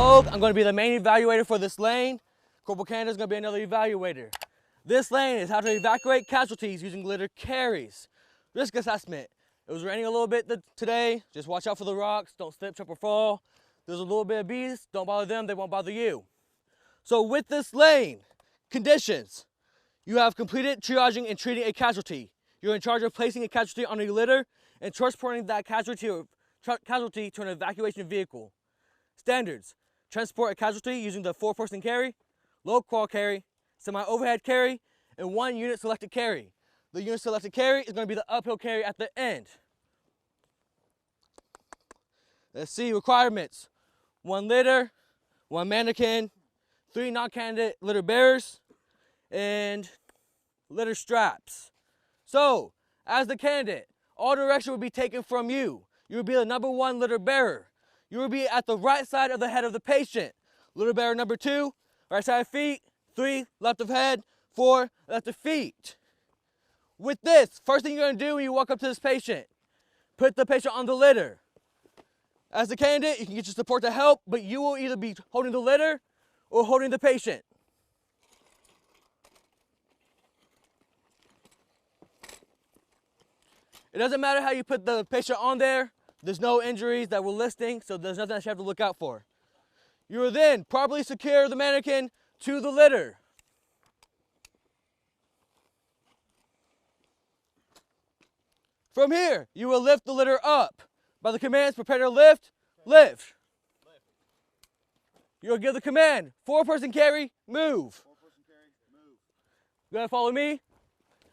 Vogue. I'm going to be the main evaluator for this lane. Corporal Canada is going to be another evaluator. This lane is how to evacuate casualties using litter carries. Risk assessment. It was raining a little bit today. Just watch out for the rocks. Don't slip, trip, or fall. There's a little bit of bees. Don't bother them. They won't bother you. So with this lane, conditions. You have completed triaging and treating a casualty. You're in charge of placing a casualty on a litter and transporting that casualty to an evacuation vehicle. Standards. Transport a casualty using the 4-person carry, low crawl carry, semi-overhead carry, and 1 unit selected carry. The unit selected carry is going to be the uphill carry at the end. Let's see requirements. 1 litter, 1 mannequin, 3 non-candidate litter bearers, and litter straps. So, as the candidate, all direction will be taken from you. You will be the number 1 litter bearer. You will be at the right side of the head of the patient. Litter bearer number 2, right side of feet, 3, left of head, 4, left of feet. With this, first thing you're going to do when you walk up to this patient, put the patient on the litter. As the candidate, you can get your support to help, but you will either be holding the litter or holding the patient. It doesn't matter how you put the patient on there. There's no injuries that we're listing, so there's nothing that you have to look out for. You will then properly secure the mannequin to the litter. From here, you will lift the litter up. By the commands, prepare to lift, lift. You'll give the command, 4-person carry, move. 4-person carry, move. You gotta follow me?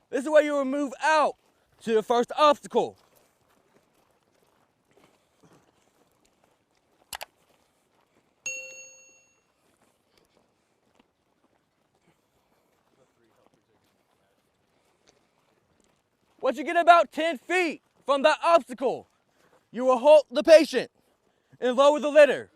This is where you will move out to the first obstacle. Once you get about 10 feet from that obstacle, you will halt the patient and lower the litter.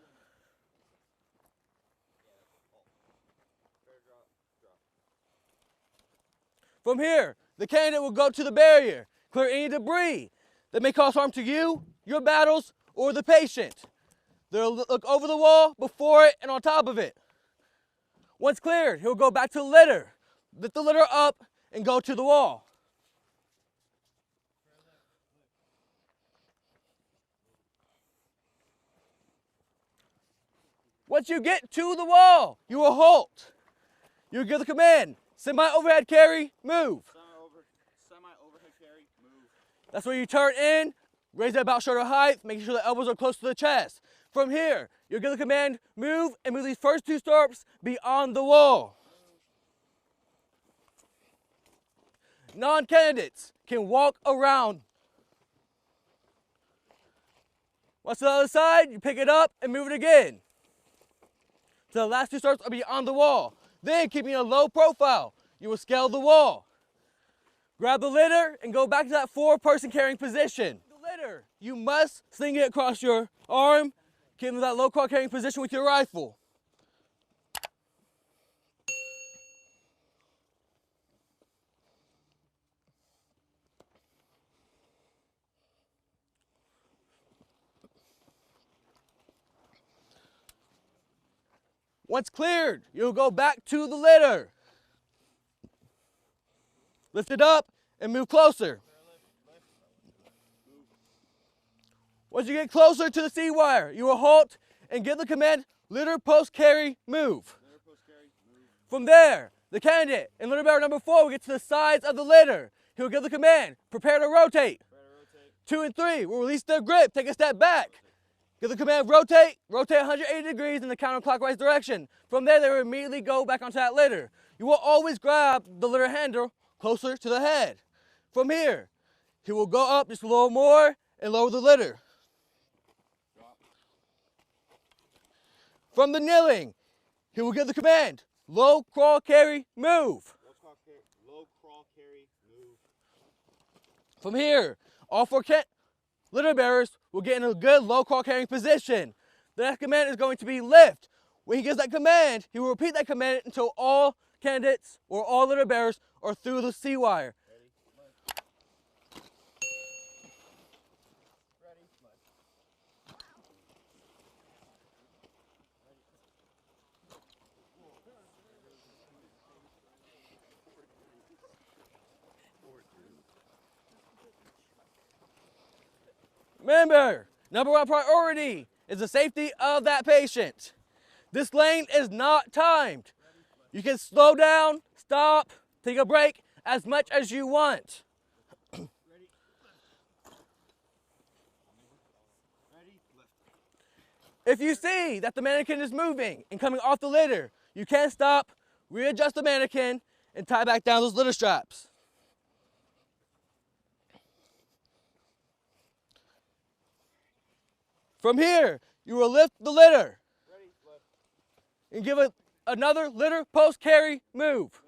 From here, the candidate will go to the barrier, clear any debris that may cause harm to you, your battles, or the patient. They'll look over the wall, before it, and on top of it. Once cleared, he'll go back to the litter, lift the litter up, and go to the wall. Once you get to the wall, you will halt. You will give the command, semi-overhead carry, move. Semi-overhead carry, move. That's where you turn in, raise it about shoulder height, making sure the elbows are close to the chest. From here, you'll give the command, move, and move these first 2 stirrups beyond the wall. Non-candidates can walk around. Once to the other side, you pick it up and move it again. So the last 2 stirrups are beyond the wall. Then, keeping a low profile, you will scale the wall. Grab the litter and go back to that 4-person carrying position. The litter, you must sling it across your arm, keep in that low crawl carrying position with your rifle. Once cleared, you'll go back to the litter. Lift it up and move closer. Once you get closer to the C-wire, you will halt and give the command, litter post carry, move. From there, the candidate in litter bearer number 4 will get to the sides of the litter. He will give the command, prepare to rotate. 2 and 3 will release their grip, take a step back. Give the command, rotate 180 degrees in the counterclockwise direction. From there, they will immediately go back onto that litter. You will always grab the litter handle closer to the head. From here, he will go up just a little more and lower the litter. From the kneeling, he will give the command, low crawl carry, move. Low crawl carry, move. From here, all 4 litter bearers will get in a good low crawl carrying position. The next command is going to be lift. When he gives that command, he will repeat that command until all candidates or all litter bearers are through the C-wire. Remember, number one priority is the safety of that patient. This lane is not timed. You can slow down, stop, take a break as much as you want. If you see that the mannequin is moving and coming off the litter, you can stop, readjust the mannequin, and tie back down those litter straps. From here, you will lift the litter and give it another litter post carry move.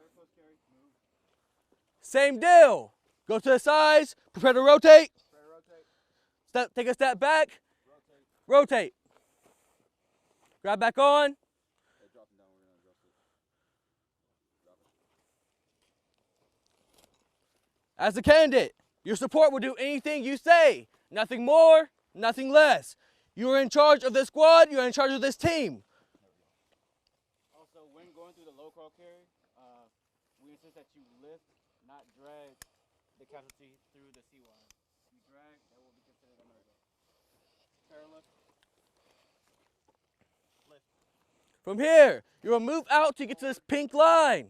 Same deal. Go to the sides, prepare to rotate. Take a step back, rotate. Grab back on. As a candidate, your support will do anything you say. Nothing more, nothing less. You are in charge of this squad, you are in charge of this team. Also, when going through the low crawl carry, we insist that you lift, not drag the casualty through the C-line. If you drag, that will be considered a murder. Paralift. Lift. From here, you will move out to get to this pink line.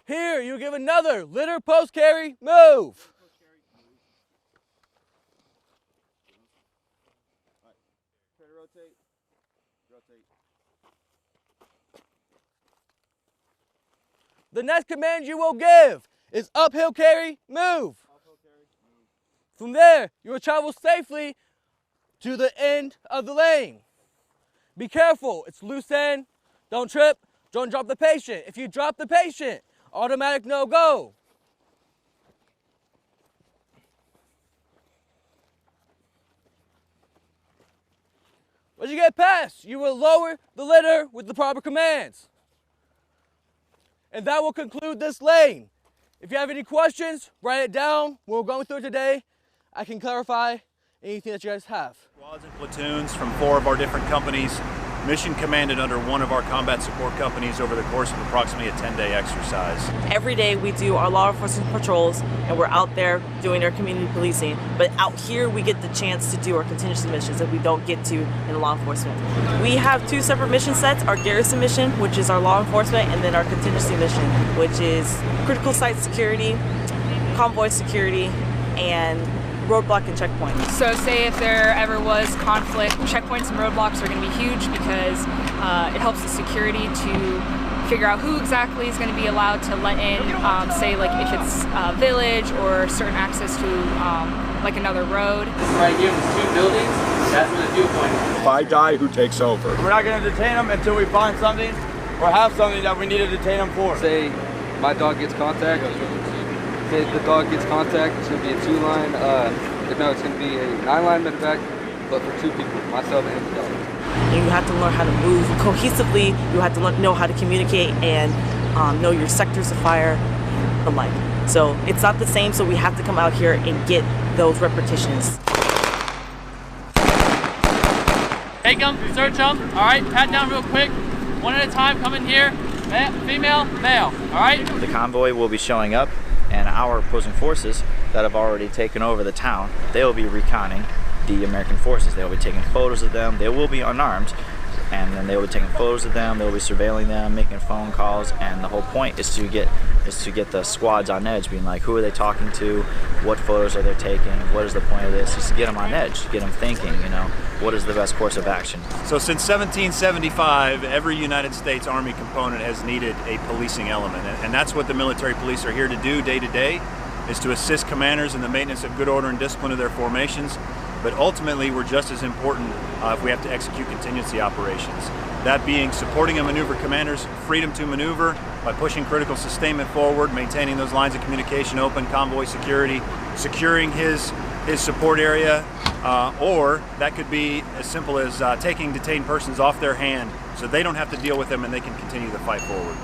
Here, you give another litter post carry move. Try to rotate. Rotate. The next command you will give is uphill carry move. Uphill carry. Move. From there, you will travel safely to the end of the lane. Be careful, it's loose end. Don't trip, don't drop the patient. If you drop the patient, automatic no-go. Once you get past, you will lower the litter with the proper commands. And that will conclude this lane. If you have any questions, write it down. When we're going through it today, I can clarify anything that you guys have. Squads and platoons from 4 of our different companies, mission commanded under one of our combat support companies over the course of approximately a 10-day exercise. Every day we do our law enforcement patrols and we're out there doing our community policing, but out here we get the chance to do our contingency missions that we don't get to in law enforcement. We have 2 separate mission sets, our garrison mission, which is our law enforcement, and then our contingency mission, which is critical site security, convoy security, and roadblock and checkpoints. So say if there ever was conflict, checkpoints and roadblocks are going to be huge because it helps the security to figure out who exactly is going to be allowed to let in, say like if it's a village or certain access to like another road. Right here, there's 2 buildings, that's where the dew point is. If I die, who takes over? We're not going to detain them until we find something or have something that we need to detain them for. Say my dog gets contact. Say the dog gets contact, it's going to be a 2-line. No, it's going to be a 9-line medevac, but for 2 people, myself and the dog. And you have to learn how to move cohesively. You have to know how to communicate and know your sectors of fire and the like. So it's not the same, so we have to come out here and get those repetitions. Take them, search them, all right, pat down real quick, one at a time, come in here, female, male, all right? The convoy will be showing up, and our opposing forces that have already taken over the town, they will be reconning the American forces. They will be taking photos of them. They will be unarmed, and then they will be taking photos of them. They will be surveilling them, making phone calls, and the whole point is to get the squads on edge, being like, who are they talking to? What photos are they taking? What is the point of this? Just to get them on edge, get them thinking, you know, what is the best course of action? So since 1775, every United States Army component has needed a policing element, and that's what the military police are here to do day to day, is to assist commanders in the maintenance of good order and discipline of their formations. But ultimately, we're just as important if we have to execute contingency operations. That being supporting a maneuver commander's freedom to maneuver by pushing critical sustainment forward, maintaining those lines of communication open, convoy security, securing his support area, or that could be as simple as taking detained persons off their hand so they don't have to deal with them and they can continue the fight forward.